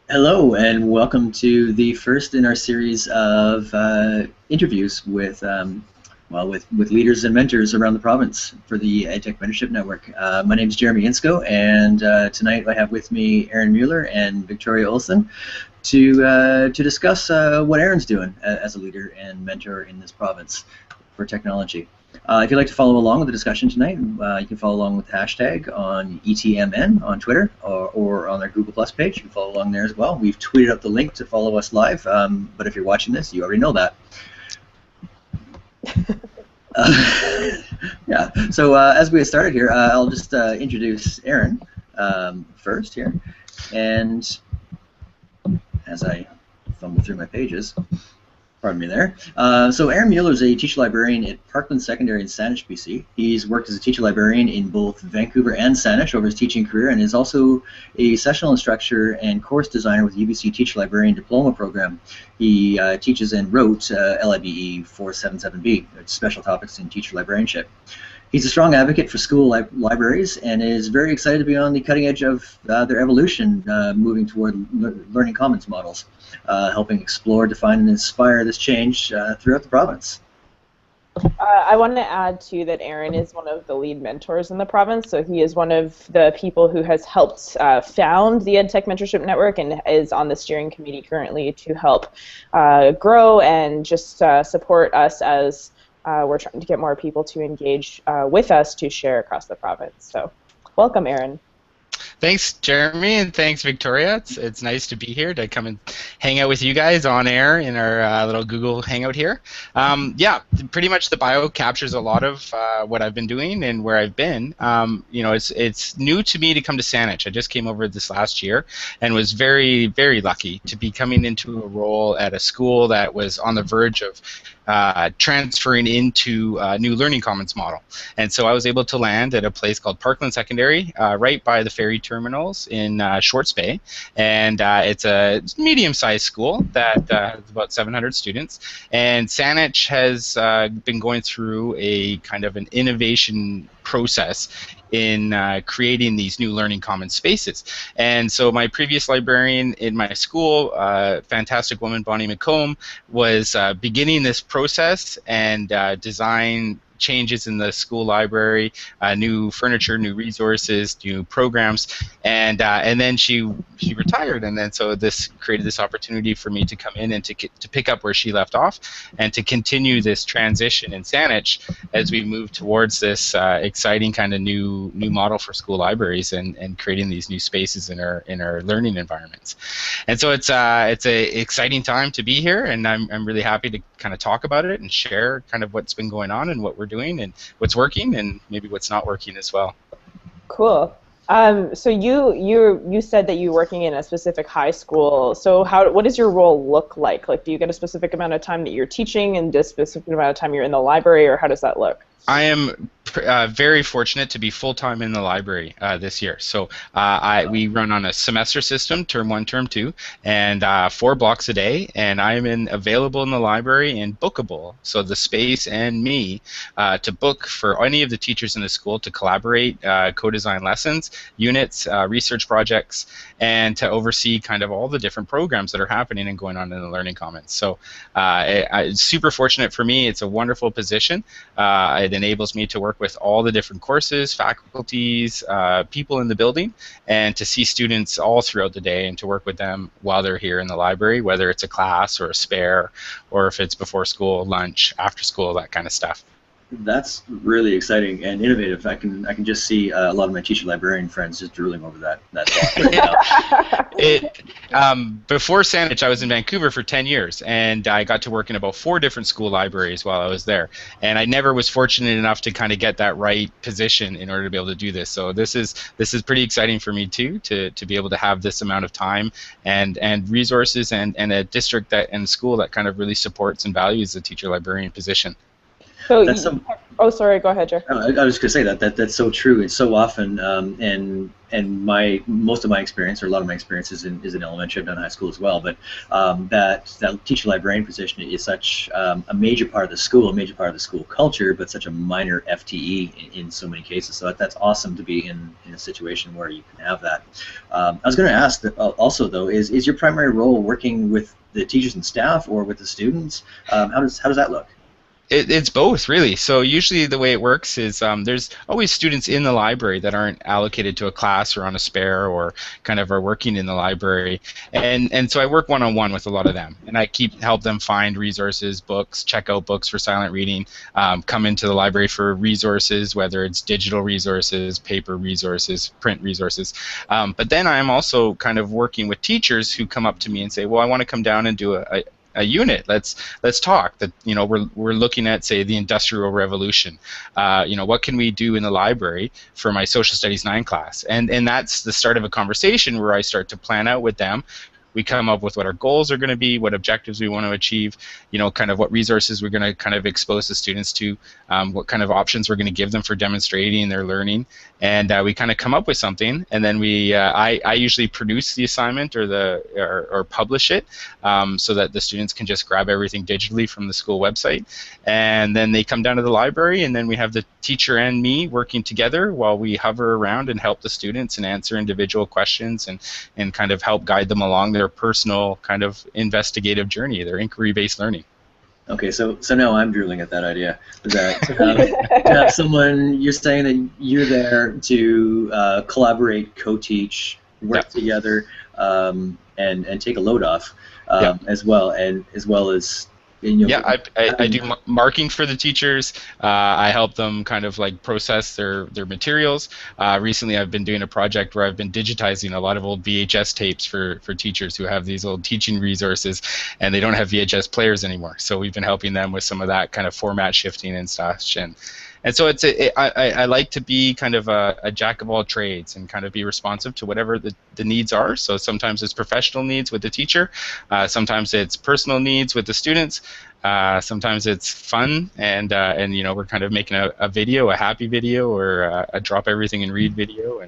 Hello, and welcome to the first in our series of interviews with, with leaders and mentors around the province for the EdTech Mentorship Network. My name is Jeremy Insko, and tonight I have with me Aaron Mueller and Victoria Olson to discuss what Aaron's doing as a leader and mentor in this province for technology. If you'd like to follow along with the discussion tonight, you can follow along with the hashtag on ETMN on Twitter or on our Google Plus page. You can follow along there as well. We've tweeted out the link to follow us live, but if you're watching this, you already know that. Yeah, so as we get started here, I'll just introduce Aaron first here. And as I fumble through my pages, pardon me there. So Aaron Mueller is a teacher librarian at Parkland Secondary in Saanich, BC. He's worked as a teacher librarian in both Vancouver and Saanich over his teaching career, and is also a sessional instructor and course designer with UBC Teacher Librarian Diploma Program. He teaches and wrote LIBE 477B, special topics in teacher librarianship. He's a strong advocate for school libraries and is very excited to be on the cutting edge of their evolution, moving toward learning commons models, helping explore, define, and inspire this change throughout the province. I want to add, too, that Aaron is one of the lead mentors in the province, so he is one of the people who has helped found the EdTech Mentorship Network and is on the steering committee currently to help grow and just support us as we're trying to get more people to engage with us to share across the province. So welcome, Aaron. Thanks, Jeremy, and thanks, Victoria. It's nice to be here to come and hang out with you guys on air in our little Google Hangout here. Yeah, pretty much the bio captures a lot of what I've been doing and where I've been. You know, it's new to me to come to Saanich. I just came over this last year and was very, very lucky to be coming into a role at a school that was on the verge of transferring into a new learning commons model. And so I was able to land at a place called Parkland Secondary, right by the ferry terminals in Shorts Bay. And it's a medium-sized school that has about 700 students. And Saanich has been going through a kind of an innovation process in creating these new learning commons spaces. And so my previous librarian in my school, fantastic woman, Bonnie McComb, was beginning this process and design changes in the school library, new furniture, new resources, new programs, and then she retired, and then so this created this opportunity for me to come in and to pick up where she left off, and to continue this transition in Saanich as we move towards this exciting kind of new model for school libraries and creating these new spaces in our learning environments. And so it's a exciting time to be here, and I'm really happy to kind of talk about it and share kind of what's been going on and what we're doing and what's working and maybe what's not working as well. Cool. So you said that you're working in a specific high school. So what does your role look like? Like, do you get a specific amount of time that you're teaching and a specific amount of time you're in the library, or how does that look? I am very fortunate to be full-time in the library this year. So we run on a semester system, term 1, term 2, and 4 blocks a day, and I'm available in the library and bookable, so the space and me to book for any of the teachers in the school to collaborate, co-design lessons, units, research projects, and to oversee kind of all the different programs that are happening and going on in the Learning Commons. So it's super fortunate for me. It's a wonderful position. It enables me to work with all the different courses, faculties, people in the building, and to see students all throughout the day and to work with them while they're here in the library, whether it's a class or a spare, or if it's before school, lunch, after school, that kind of stuff. That's really exciting and innovative. I can just see a lot of my teacher librarian friends just drooling over that thought right now. Before Saanich, I was in Vancouver for 10 years, and I got to work in about 4 different school libraries while I was there. And I never was fortunate enough to kind of get that right position in order to be able to do this. So this is pretty exciting for me too, to be able to have this amount of time and resources and a district and school that kind of really supports and values the teacher librarian position. So, That's some. oh, sorry, go ahead, Jer. I was going to say that's so true. It's so often, and most of my experience, or a lot of my experience, is in elementary. I've done high school as well, but that teacher librarian position is such a major part of the school, a major part of the school culture, but such a minor FTE in so many cases. So that's awesome to be in a situation where you can have that. I was going to ask that also though, is your primary role working with the teachers and staff or with the students? How does that look? It's both, really. So usually the way it works is there's always students in the library that aren't allocated to a class or on a spare or kind of are working in the library. And so I work one-on-one with a lot of them. And I help them find resources, books, check out books for silent reading, come into the library for resources, whether it's digital resources, paper resources, print resources. But then I'm also kind of working with teachers who come up to me and say, well, I want to come down and do a unit. Let's talk. That we're looking at, say, the Industrial Revolution. What can we do in the library for my Social Studies 9 class? And that's the start of a conversation where I start to plan out with them. We come up with what our goals are going to be, what objectives we want to achieve, kind of what resources we're going to kind of expose the students to, what kind of options we're going to give them for demonstrating their learning, and we kind of come up with something, and then I usually produce the assignment or publish it, so that the students can just grab everything digitally from the school website, and then they come down to the library, and then we have the teacher and me working together while we hover around and help the students and answer individual questions and kind of help guide them along their personal kind of investigative journey, their inquiry-based learning. Okay, so now I'm drooling at that idea. That to have someone, you're saying that you're there to collaborate, co-teach, work together, and take a load off, as well as. I do marking for the teachers. I help them kind of like process their materials. Recently I've been doing a project where I've been digitizing a lot of old VHS tapes for teachers who have these old teaching resources and they don't have VHS players anymore. So we've been helping them with some of that kind of format shifting and such. And so I like to be kind of a jack of all trades and kind of be responsive to whatever the needs are. So sometimes it's professional needs with the teacher, sometimes it's personal needs with the students, sometimes it's fun, and we're kind of making a video, a happy video, or a drop everything and read video,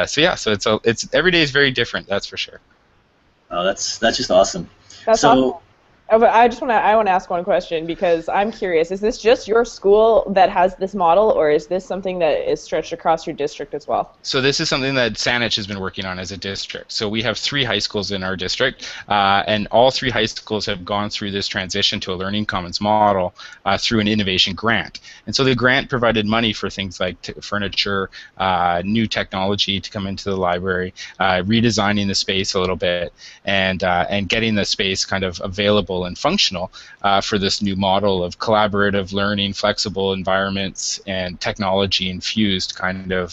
so it's every day is very different. That's for sure. Oh, that's just awesome. That's awesome. I want to ask one question because I'm curious. Is this just your school that has this model, or is this something that is stretched across your district as well? So this is something that Saanich has been working on as a district. So we have 3 high schools in our district, and all 3 high schools have gone through this transition to a Learning Commons model through an innovation grant. And so the grant provided money for things like furniture, new technology to come into the library, redesigning the space a little bit, and getting the space kind of available and functional for this new model of collaborative learning, flexible environments, and technology-infused kind of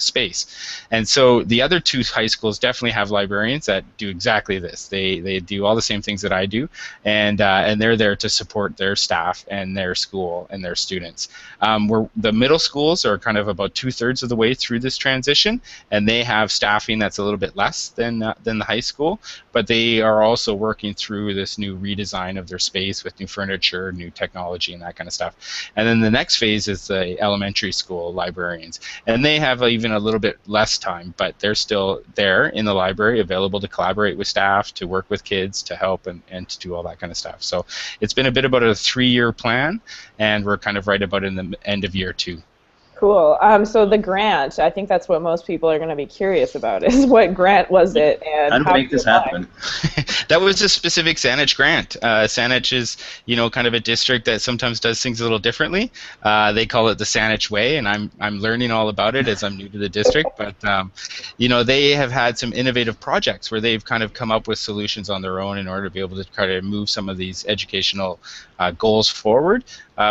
space. And so the other 2 high schools definitely have librarians that do exactly this. They do all the same things that I do, and they're there to support their staff and their school and their students. The middle schools are kind of about 2/3 of the way through this transition, and they have staffing that's a little bit less than the high school, but they are also working through this new redesign of their space with new furniture, new technology, and that kind of stuff. And then the next phase is the elementary school librarians, and they have even a little bit less time, but they're still there in the library, available to collaborate with staff, to work with kids, to help, and to do all that kind of stuff. So it's been a bit about a 3-year plan, and we're kind of right about in the end of year 2. Cool. So the grant, I think that's what most people are going to be curious about, is what grant was it, and how to make this happen? That was a specific Saanich grant. Saanich is, kind of a district that sometimes does things a little differently. They call it the Saanich way, and I'm learning all about it as I'm new to the district. But they have had some innovative projects where they've kind of come up with solutions on their own in order to be able to try to move some of these educational goals forward.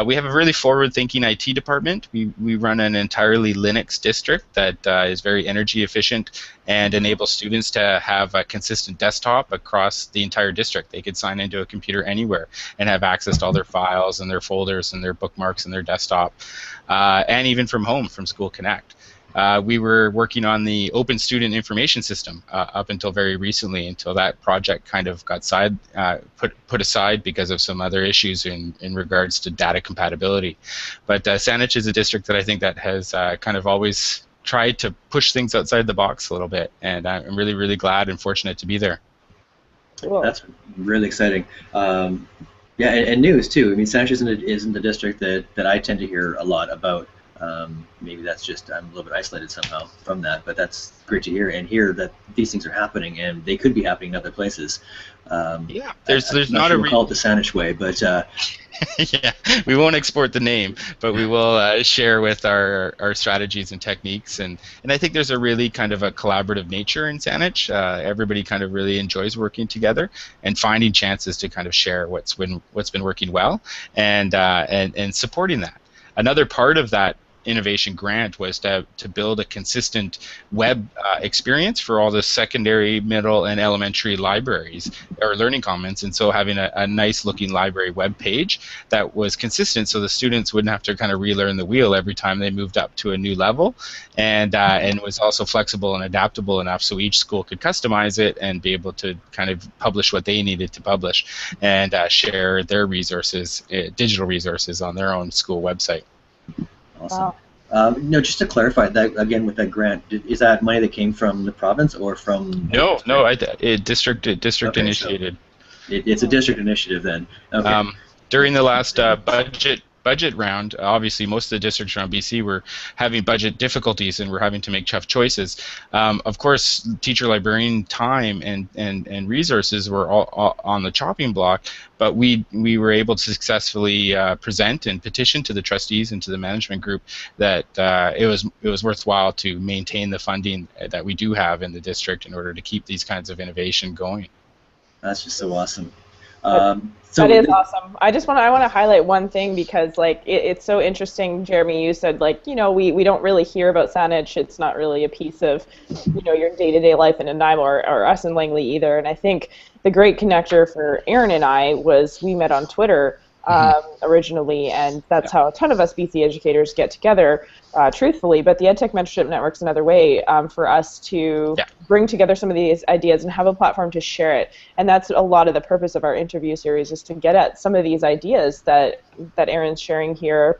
We have a really forward-thinking IT department. We run an entirely Linux district that is very energy efficient and enables students to have a consistent desktop across the entire district. They could sign into a computer anywhere and have access to all their files and their folders and their bookmarks and their desktop, and even from home, from School Connect. we were working on the Open Student Information System up until very recently, until that project kind of got put aside because of some other issues in regards to data compatibility. But Saanich is a district that I think that has kind of always tried to push things outside the box a little bit, and I'm really, really glad and fortunate to be there. Cool. That's really exciting. Yeah, and news too. I mean, Saanich isn't the district that I tend to hear a lot about. Maybe that's just I'm a little bit isolated somehow from that, but that's great to hear and hear that these things are happening and they could be happening in other places. Yeah, there's not sure we'll call it the Saanich way, but yeah, we won't export the name, but we will share with our strategies and techniques, and I think there's a really kind of a collaborative nature in Saanich. Everybody kind of really enjoys working together and finding chances to kind of share what's been working well, and supporting that. Another part of that innovation grant was to build a consistent web experience for all the secondary, middle, and elementary libraries or learning commons, and so having a nice looking library web page that was consistent so the students wouldn't have to kind of relearn the wheel every time they moved up to a new level, and was also flexible and adaptable enough so each school could customize it and be able to kind of publish what they needed to publish and share their resources, digital resources on their own school website. Awesome. Wow. Just to clarify that again with that grant, is that money that came from the province or from? No, district okay, initiated. So it's a district initiative then. Okay. During the last budget round, obviously most of the districts around BC were having budget difficulties and were having to make tough choices. Of course, teacher librarian time and resources were all on the chopping block, but we were able to successfully present and petition to the trustees and to the management group that it was worthwhile to maintain the funding that we do have in the district in order to keep these kinds of innovation going. That's just so awesome. That is awesome. I want to highlight one thing because like it's so interesting, Jeremy. You said like we don't really hear about Saanich. It's not really a piece of your day-to-day life in Nanaimo or us in Langley either. And I think the great connector for Aaron and I was we met on Twitter originally, and that's how a ton of us BC educators get together, truthfully. But the EdTech Mentorship Network's another way for us to bring together some of these ideas and have a platform to share it. And that's a lot of the purpose of our interview series, is to get at some of these ideas that Aaron's sharing here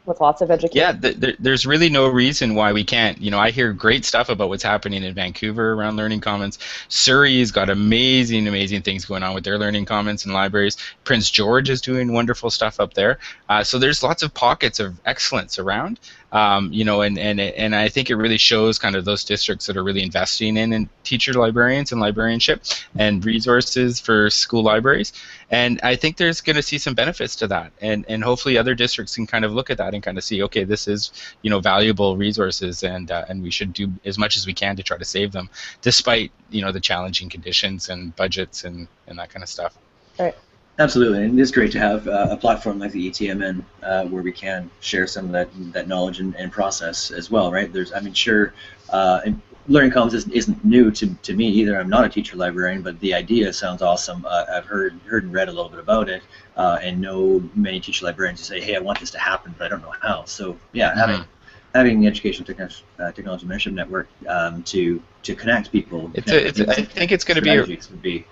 with lots of educators. Yeah, there's really no reason why we can't. I hear great stuff about what's happening in Vancouver around Learning Commons. Surrey's got amazing things going on with their Learning Commons and libraries. Prince George is doing wonderful stuff up there. So there's lots of pockets of excellence around. And I think it really shows kind of those districts that are really investing in teacher librarians and librarianship and resources for school libraries. And I think there's going to see some benefits to that, and hopefully other districts can kind of look at that and kind of see, okay, this is valuable resources, and we should do as much as we can to try to save them, despite the challenging conditions and budgets and that kind of stuff. Right. Absolutely, and it's great to have a platform like the ETMN where we can share some of that knowledge and process as well, right? And Learning Commons isn't new to me either. I'm not a teacher librarian, but the idea sounds awesome. I've heard and read a little bit about it, and know many teacher librarians who say, hey, I want this to happen, but I don't know how. So yeah, having the Education Technology Mentorship Network to connect people. I think it's going to be.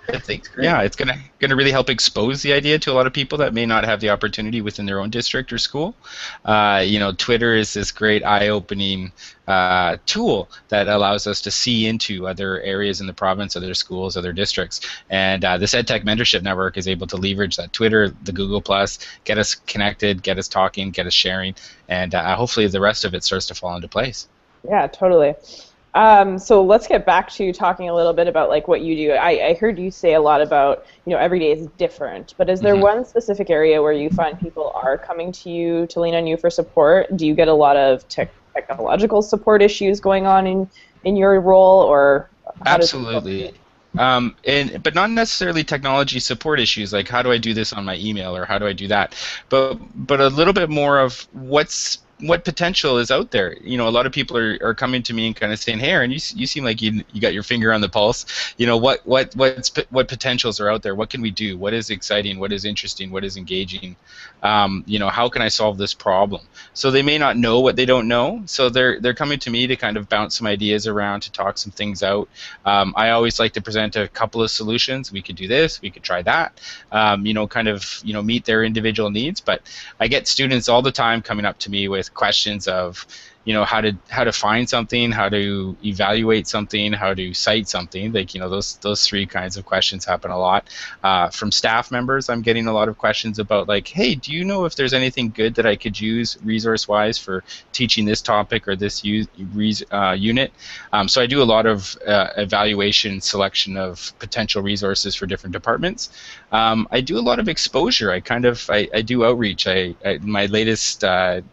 Yeah, it's going to really help expose the idea to a lot of people that may not have the opportunity within their own district or school. Twitter is this great eye-opening tool that allows us to see into other areas in the province, other schools, other districts. And this EdTech Mentorship Network is able to leverage that Twitter, the Google+, get us connected, get us talking, get us sharing, and hopefully the rest of it starts to fall into place. Yeah, totally. So let's get back to talking a little bit about like what you do. I heard you say a lot about every day is different, but is there one specific area where you find people are coming to you to lean on you for support? Do you get a lot of technological support issues going on in your role, or absolutely? But not necessarily technology support issues like how do I do this on my email or how do I do that, but a little bit more of what's what potential is out there. You know, a lot of people are coming to me and kind of saying, hey, Aaron, you seem like you got your finger on the pulse. You know, what potentials are out there? What can we do? What is exciting? What is interesting? What is engaging? You know, how can I solve this problem? So they may not know what they don't know. So they're coming to me to kind of bounce some ideas around, to talk some things out. I always like to present a couple of solutions. We could do this. We could try that. You know, kind of, you know, meet their individual needs. But I get students all the time coming up to me with questions of, you know, how to find something, how to evaluate something, how to cite something. Like, you know, those three kinds of questions happen a lot. From staff members, I'm getting a lot of questions about, like, hey, do you know if there's anything good that I could use resource-wise for teaching this topic or this unit? So I do a lot of evaluation, selection of potential resources for different departments. I do a lot of exposure. I do outreach. My latest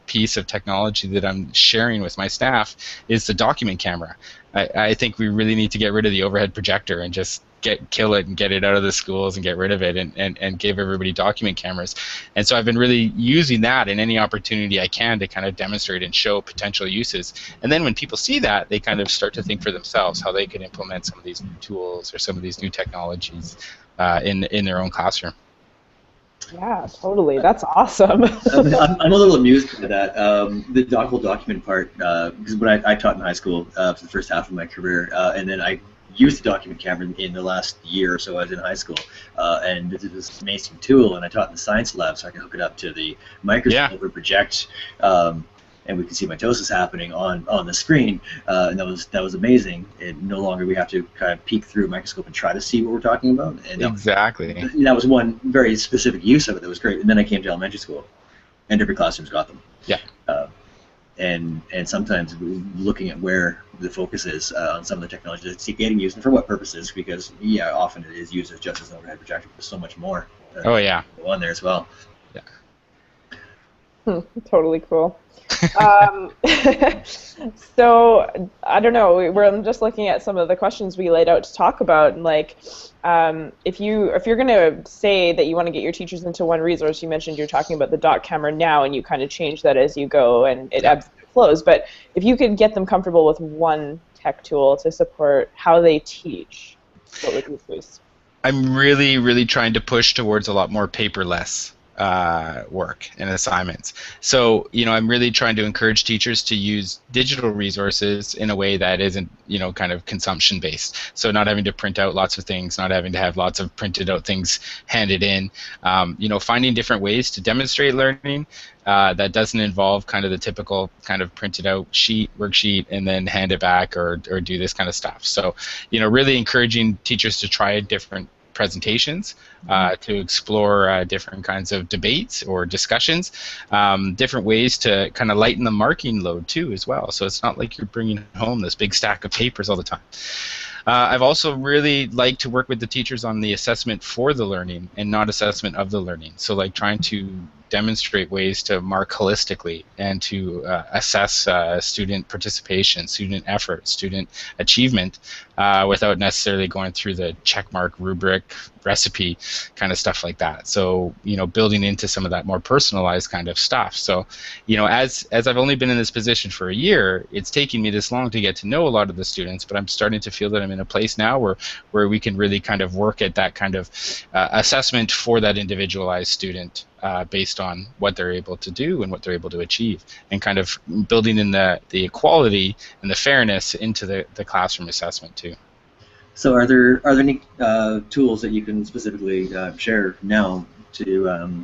piece of technology that I'm sharing with my staff is the document camera. I think we really need to get rid of the overhead projector and just kill it and get it out of the schools and get rid of it and give everybody document cameras. And so I've been really using that in any opportunity I can to kind of demonstrate and show potential uses. And then when people see that, they kind of start to think for themselves how they could implement some of these new tools or some of these new technologies in their own classroom. Yeah, totally. That's awesome. I'm a little amused by that. The whole document part, because when I taught in high school for the first half of my career, and then I used the document camera in the last year or so I was in high school, and it's this amazing tool, and I taught in the science lab, so I could hook it up to the microscope or project, and we could see mitosis happening on the screen, and that was amazing. And no longer we have to kind of peek through a microscope and try to see what we're talking about. And exactly. That was one very specific use of it that was great. And then I came to elementary school, and every classroom's got them. Yeah. And sometimes looking at where the focus is on some of the technology that's getting used and for what purposes, because often it is used as just as an overhead projector. There's so much more. On there as well. Yeah. Totally cool. So I don't know. We're just looking at some of the questions we laid out to talk about, and like, if you're going to say that you want to get your teachers into one resource, you mentioned you're talking about the doc camera now, and you kind of change that as you go, and it ebbs and flows. But if you could get them comfortable with one tech tool to support how they teach, what would you choose? I'm really, really trying to push towards a lot more paperless work and assignments. So, you know, I'm really trying to encourage teachers to use digital resources in a way that isn't, you know, kind of consumption based. So not having to print out lots of things, not having to have lots of printed out things handed in, you know, finding different ways to demonstrate learning that doesn't involve kind of the typical kind of printed out worksheet and then hand it back or do this kind of stuff. So, you know, really encouraging teachers to try different presentations, to explore different kinds of debates or discussions, different ways to kind of lighten the marking load too as well. So it's not like you're bringing home this big stack of papers all the time. I've also really liked to work with the teachers on the assessment for the learning and not assessment of the learning. So like trying to demonstrate ways to mark holistically and to assess student participation, student effort, student achievement without necessarily going through the checkmark rubric recipe kind of stuff like that. So, you know, building into some of that more personalized kind of stuff. So, you know, as I've only been in this position for a year, it's taking me this long to get to know a lot of the students, but I'm starting to feel that I'm in a place now where we can really kind of work at that kind of assessment for that individualized student based on what they're able to do and what they're able to achieve, and kind of building in the equality and the fairness into the classroom assessment too. So are there any tools that you can specifically share now to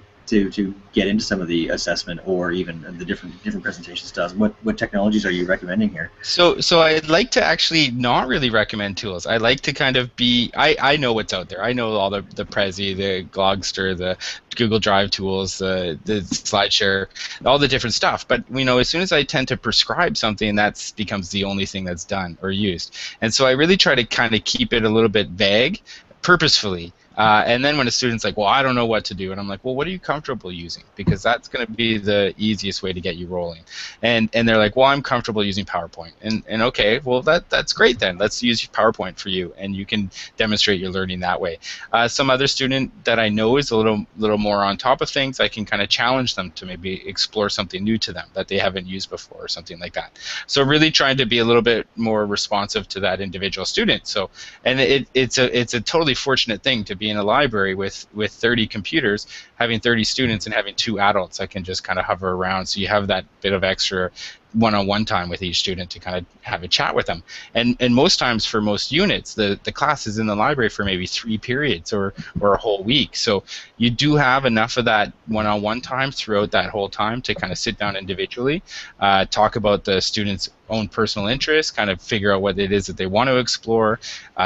get into some of the assessment or even the different presentation styles? What technologies are you recommending here? So I'd like to actually not really recommend tools. I like to kind of be, I know what's out there. I know all the Prezi, the Glogster, the Google Drive tools, the SlideShare, all the different stuff. But you know, as soon as I tend to prescribe something, that becomes the only thing that's done or used. And so I really try to kind of keep it a little bit vague, purposefully, And then when a student's like, well, I don't know what to do, and I'm like, well, what are you comfortable using? Because that's going to be the easiest way to get you rolling. And they're like, well, I'm comfortable using PowerPoint. And okay, well, that's great then. Let's use PowerPoint for you, and you can demonstrate your learning that way. Some other student that I know is a little more on top of things, I can kind of challenge them to maybe explore something new to them that they haven't used before or something like that. So really trying to be a little bit more responsive to that individual student. So, and it's a totally fortunate thing to be in a library with 30 computers, having 30 students and having 2 adults that can just kind of hover around, so you have that bit of extra one-on-one time with each student to kind of have a chat with them. And most times for most units, the class is in the library for maybe 3 periods or a whole week. So you do have enough of that one-on-one time throughout that whole time to kind of sit down individually, talk about the students' own personal interests, kind of figure out what it is that they want to explore,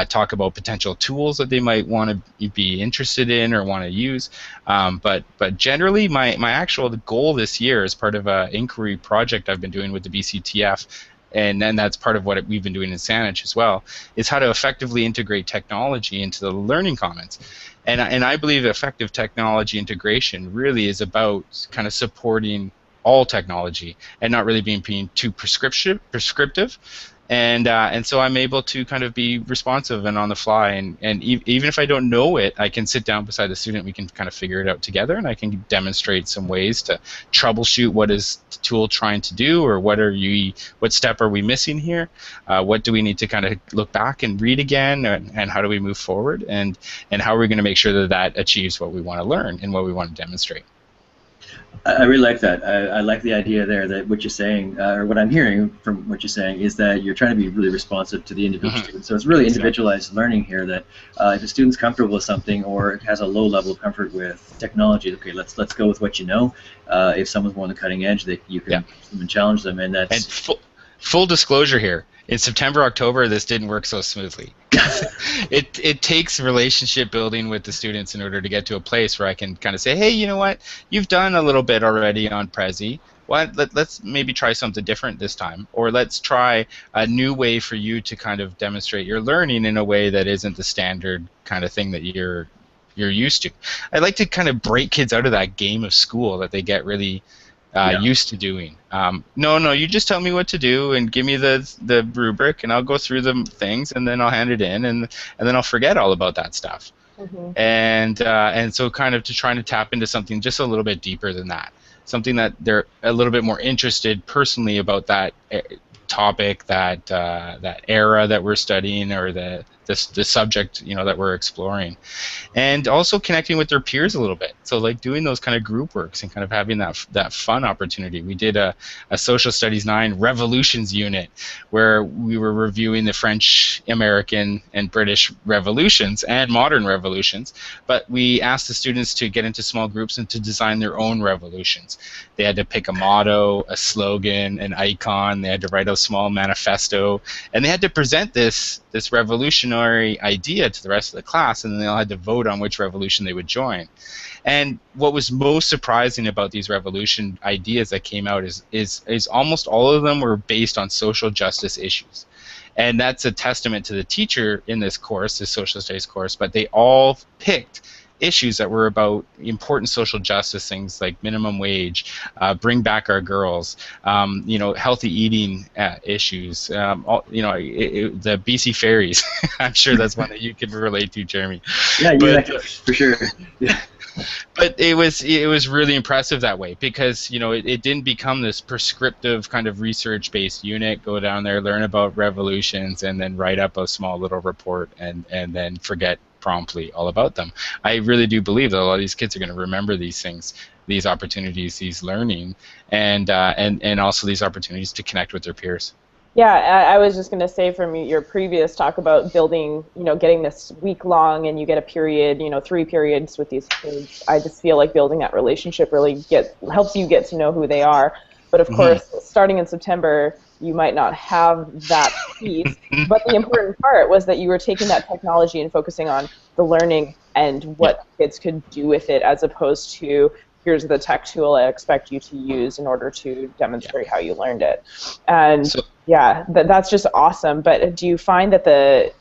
talk about potential tools that they might want to be interested in or want to use. But generally, my actual goal this year, as part of an inquiry project I've been doing with the BCTF, and then that's part of what we've been doing in Saanich as well, is how to effectively integrate technology into the learning commons. And I believe effective technology integration really is about kind of supporting all technology and not really being too prescriptive. And so I'm able to kind of be responsive and on the fly, and even if I don't know it, I can sit down beside the student, we can kind of figure it out together, and I can demonstrate some ways to troubleshoot what is the tool trying to do, or what step are we missing here, what do we need to kind of look back and read again, and how do we move forward, and how are we going to make sure that achieves what we want to learn and what we want to demonstrate. I really like that. I like the idea there that what you're saying, or what I'm hearing from what you're saying, is that you're trying to be really responsive to the individual student. So it's really individualized learning here, that if a student's comfortable with something or has a low level of comfort with technology, okay, let's go with what you know. If someone's more on the cutting edge, that you can even challenge them, and that's... And full disclosure here, in September, October, this didn't work so smoothly. It takes relationship building with the students in order to get to a place where I can kind of say, hey, you know what, you've done a little bit already on Prezi. Let's maybe try something different this time, or let's try a new way for you to kind of demonstrate your learning in a way that isn't the standard kind of thing that you're used to. I like to kind of break kids out of that game of school that they get really used to doing. No, you just tell me what to do and give me the rubric, and I'll go through the things, and then I'll hand it in, and then I'll forget all about that stuff. And so kind of trying to tap into something just a little bit deeper than that, something that they're a little bit more interested personally about, that topic, that era that we're studying, or the subject that we're exploring, and also connecting with their peers a little bit. So like doing those kind of group works and kind of having that fun opportunity. We did a Social Studies 9 Revolutions unit where we were reviewing the French, American, and British revolutions and modern revolutions, but we asked the students to get into small groups and to design their own revolutions. They had to pick a motto, a slogan, an icon. They had to write a small manifesto, and they had to present this revolutionary idea to the rest of the class, and then they all had to vote on which revolution they would join. And what was most surprising about these revolution ideas that came out is almost all of them were based on social justice issues. And that's a testament to the teacher in this course, this social studies course, but they all picked issues that were about important social justice things like minimum wage, bring back our girls, healthy eating issues, the BC ferries. I'm sure that's one that you could relate to, Jeremy. Yeah, for sure. Yeah. But it was really impressive that way, because it didn't become this prescriptive kind of research-based unit. Go down there, learn about revolutions, and then write up a small little report, and then forget promptly all about them. I really do believe that a lot of these kids are going to remember these things, these opportunities, these learning, and also these opportunities to connect with their peers. Yeah, I was just going to say, from your previous talk about building, getting this week long, and you get a period, 3 periods with these kids. I just feel like building that relationship really helps you get to know who they are. But of course, starting in September, you might not have that piece. But the important part was that you were taking that technology and focusing on the learning and what kids could do with it, as opposed to, here's the tech tool I expect you to use in order to demonstrate how you learned it. And that's just awesome. But do you find that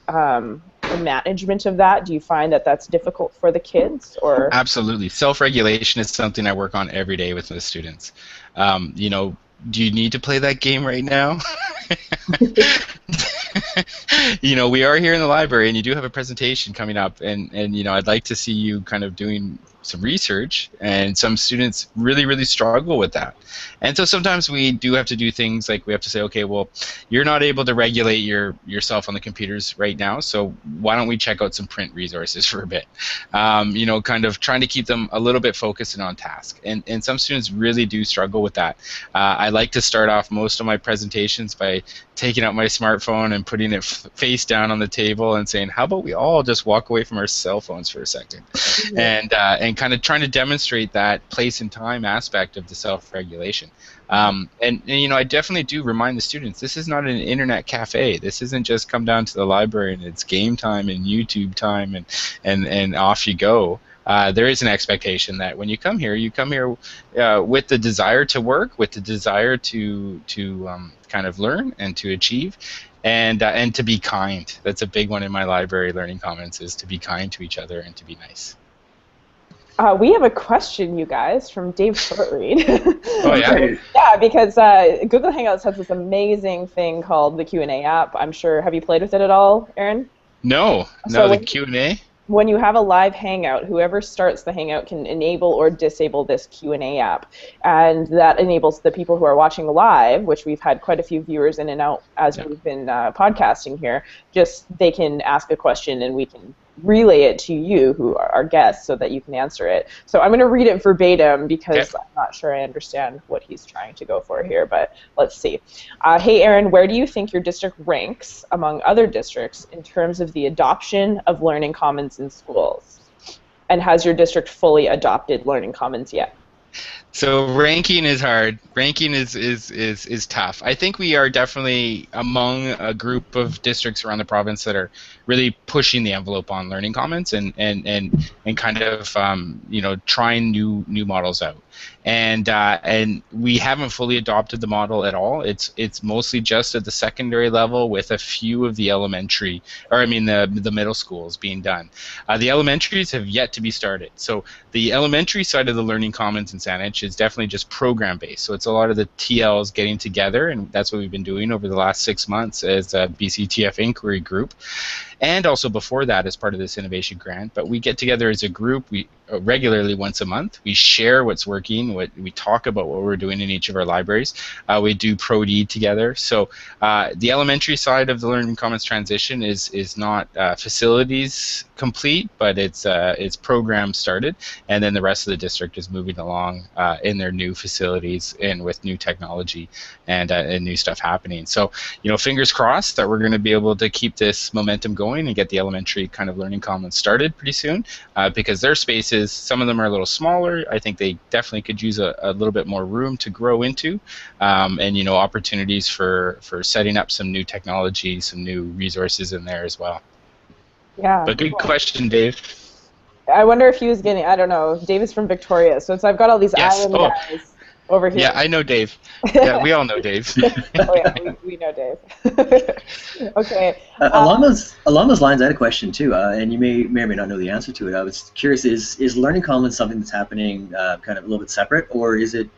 the management of that? Do you find that that's difficult for the kids, or? Absolutely. Self-regulation is something I work on every day with the students. You know, do you need to play that game right now? You know, we are here in the library, and you do have a presentation coming up, and you know, I'd like to see you kind of doing some research, and some students really struggle with that. And so sometimes we do have to do things like we have to say, okay, well, you're not able to regulate yourself on the computers right now, so why don't we check out some print resources for a bit? You know, kind of trying to keep them a little bit focused and on task. And some students really do struggle with that. I like to start off most of my presentations by taking out my smartphone and putting it face down on the table and saying, how about we all just walk away from our cell phones for a second? And kind of trying to demonstrate that place and time aspect of the self-regulation. And you know, I definitely do remind the students, this is not an internet cafe. This isn't just come down to the library and it's game time and YouTube time and off you go. There is an expectation that when you come here with the desire to work, with the desire to kind of learn and to achieve, and to be kind. That's a big one in my library learning commons, is to be kind to each other and to be nice. We have a question, you guys, from Dave Shortreed. Oh, yeah? Yeah, because Google Hangouts has this amazing thing called the Q&A app. I'm sure, have you played with it at all, Aaron? No, the Q&A? When you have a live Hangout, whoever starts the Hangout can enable or disable this Q&A app. And that enables the people who are watching live, which we've had quite a few viewers in and out as we've been podcasting here, just they can ask a question and we can relay it to you, who are our guests, so that you can answer it. So I'm going to read it verbatim because I'm not sure I understand what he's trying to go for here, but let's see. Hey, Aaron, where do you think your district ranks among other districts in terms of the adoption of learning commons in schools? And has your district fully adopted learning commons yet? So ranking is hard. Ranking is tough. I think we are definitely among a group of districts around the province that are really pushing the envelope on learning commons and kind of you know, trying new models out. And we haven't fully adopted the model at all. It's mostly just at the secondary level, with a few of the elementary, or I mean the middle schools being done. The elementaries have yet to be started. So the elementary side of the learning commons in Saanich is definitely just program based. So it's a lot of the TLs getting together, and that's what we've been doing over the last 6 months as a BCTF inquiry group. And also before that as part of this innovation grant. But we get together as a group regularly once a month. We share what's working, we talk about what we're doing in each of our libraries. We do Pro-D together. So the elementary side of the Learning Commons transition is not facilities complete, but it's program started, and then the rest of the district is moving along in their new facilities and with new technology and new stuff happening. So, you know, fingers crossed that we're going to be able to keep this momentum going and get the elementary kind of learning commons started pretty soon, because their spaces, some of them are a little smaller. I think they definitely could use a little bit more room to grow into, and you know, opportunities for setting up some new technology, some new resources in there as well. Yeah. But good question, Dave. I wonder if he was getting, I don't know, Dave is from Victoria, so I've got all these island guys over here. Yeah, I know Dave. Yeah, we all know Dave. Oh yeah, we know Dave. Okay. Along those lines, I had a question too, and you may or may not know the answer to it. I was curious: is learning commons something that's happening kind of a little bit separate, or is it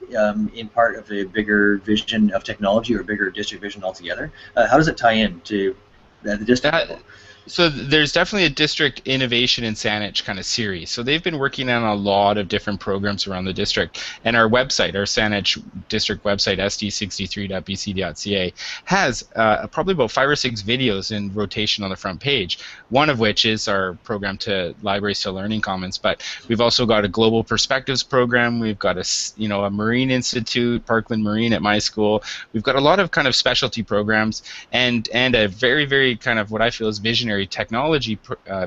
in part of a bigger vision of technology or a bigger district vision altogether? How does it tie in to the district level? So there's definitely a district innovation in Saanich kind of series. So they've been working on a lot of different programs around the district. And our website, our Saanich district website, sd63.bc.ca, has probably about 5 or 6 videos in rotation on the front page, one of which is our program to Libraries to Learning Commons. But we've also got a Global Perspectives program. We've got a Marine Institute, Parkland Marine at my school. We've got a lot of kind of specialty programs and a very, very kind of what I feel is visionary technology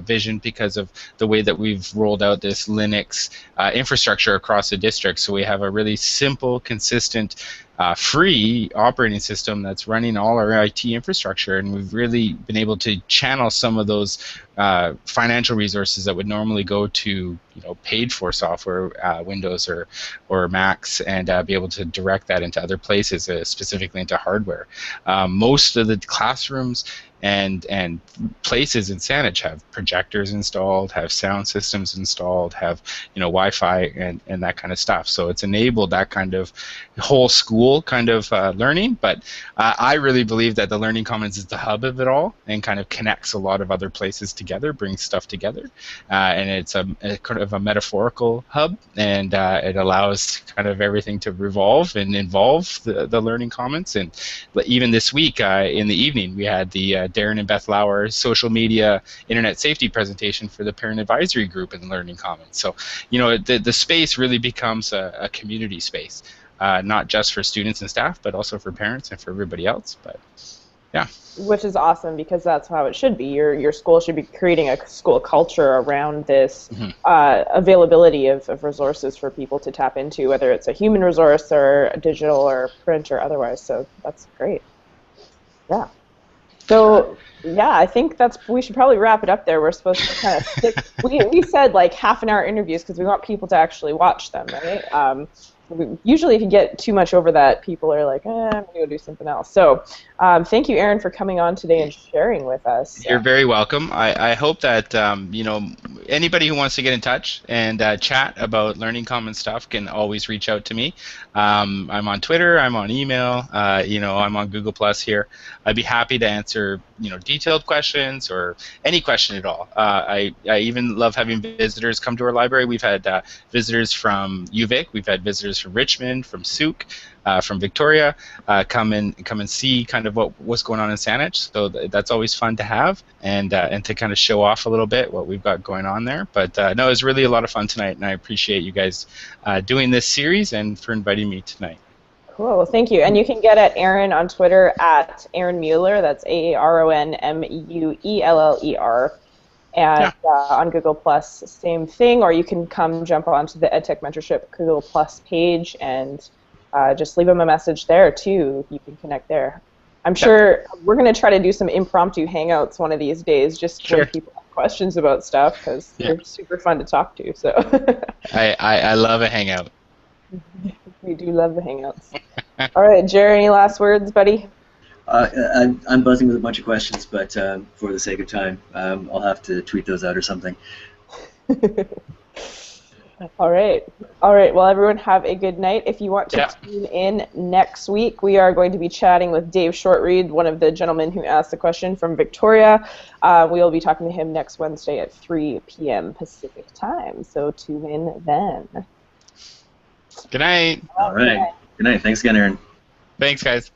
vision, because of the way that we've rolled out this Linux infrastructure across the district. So we have a really simple, consistent, free operating system that's running all our IT infrastructure, and we've really been able to channel some of those financial resources that would normally go to paid for software, Windows or Macs, and be able to direct that into other places, specifically into hardware. Most of the classrooms and places in Saanich have projectors installed, have sound systems installed, have Wi-Fi and that kind of stuff. So it's enabled that kind of whole school kind of learning. But I really believe that the Learning Commons is the hub of it all and kind of connects a lot of other places together, brings stuff together, and it's a kind of a metaphorical hub, and it allows kind of everything to revolve and involve the Learning Commons. And even this week in the evening, we had the Darren and Beth Lauer social media internet safety presentation for the parent advisory group in the Learning Commons. So, the space really becomes a community space, not just for students and staff, but also for parents and for everybody else. But yeah. Which is awesome, because that's how it should be. Your school should be creating a school culture around this availability of resources for people to tap into, whether it's a human resource or a digital or print or otherwise. So that's great. Yeah. So yeah, I think we should probably wrap it up there. We're supposed to kind of stick. We said like half-an-hour interviews because we want people to actually watch them, right? Usually if you get too much over that, people are like, I'm going to go do something else. So thank you, Aaron, for coming on today and sharing with us. You're very welcome. I hope that, anybody who wants to get in touch and chat about Learning Commons stuff can always reach out to me. I'm on Twitter, I'm on email, I'm on Google Plus here. I'd be happy to answer, detailed questions or any question at all. I even love having visitors come to our library. We've had visitors from UVic, we've had visitors from Richmond, from Souk, from Victoria, come and see kind of what's going on in Saanich. So that's always fun to have, and to kind of show off a little bit what we've got going on there. But no, it was really a lot of fun tonight, and I appreciate you guys doing this series and for inviting me tonight. Cool. Well, thank you. And you can get at Aaron on Twitter at Aaron Mueller. That's AARONMUELLER. And on Google Plus, same thing. Or you can come jump onto the EdTech Mentorship Google Plus page and just leave them a message there too. You can connect there. I'm sure we're going to try to do some impromptu hangouts one of these days, just when people have questions about stuff, because they're super fun to talk to. So I love a hangout. We do love the hangouts. All right, Jerry, any last words, buddy? I'm buzzing with a bunch of questions, but for the sake of time, I'll have to tweet those out or something. All right. Well, everyone have a good night. If you want to tune in next week, we are going to be chatting with Dave Shortreed, one of the gentlemen who asked the question from Victoria. We will be talking to him next Wednesday at 3 p.m. Pacific time, so tune in then. Good night. All right. Good night. Thanks again, Aaron. Thanks, guys.